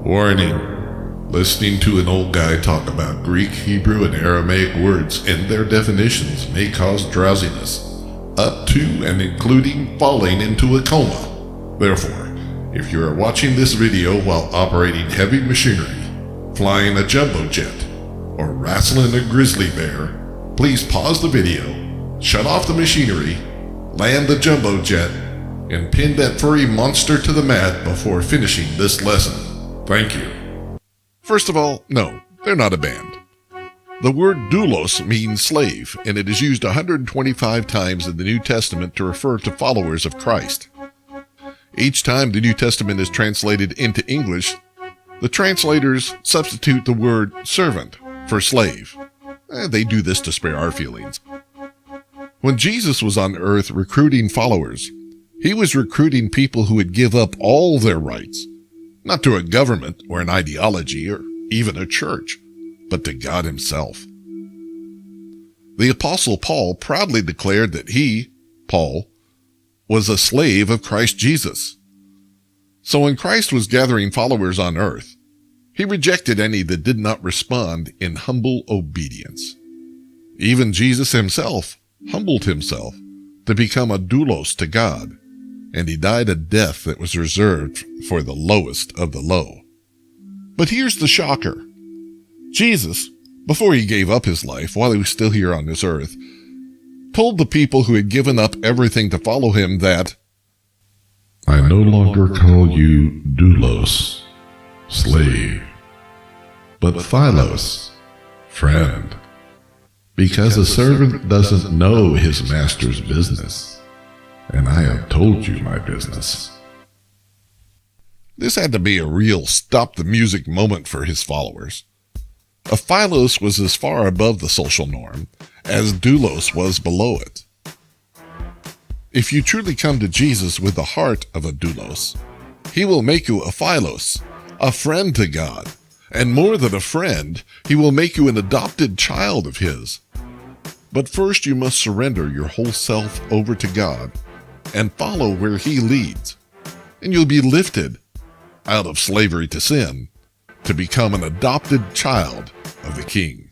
Warning. Listening to an old guy talk about Greek, Hebrew, and Aramaic words and their definitions may cause drowsiness, up to and including falling into a coma. Therefore, if you are watching this video while operating heavy machinery, flying a jumbo jet, or wrestling a grizzly bear, please pause the video, shut off the machinery, land the jumbo jet, and pin that furry monster to the mat before finishing this lesson. Thank you. First of all, no, they're not a band. The word doulos means slave, and it is used 125 times in the New Testament to refer to followers of Christ. Each time the New Testament is translated into English, the translators substitute the word servant for slave. They do this to spare our feelings. When Jesus was on earth recruiting followers, he was recruiting people who would give up all their rights, not to a government or an ideology or even a church, but to God himself. The Apostle Paul proudly declared that he, Paul, was a slave of Christ Jesus. So when Christ was gathering followers on earth, he rejected any that did not respond in humble obedience. Even Jesus himself humbled himself to become a doulos to God, and he died a death that was reserved for the lowest of the low. But here's the shocker. Jesus, before he gave up his life while he was still here on this earth, told the people who had given up everything to follow him that, I no longer call you doulos, slave, but philos, friend, because a servant doesn't know his master's business, and I have told you my business. This had to be a real stop-the-music moment for his followers. A philos was as far above the social norm as doulos was below it. If you truly come to Jesus with the heart of a doulos, he will make you a philos, a friend to God, and more than a friend, he will make you an adopted child of his. But first you must surrender your whole self over to God and follow where he leads, and you'll be lifted out of slavery to sin to become an adopted child of the King.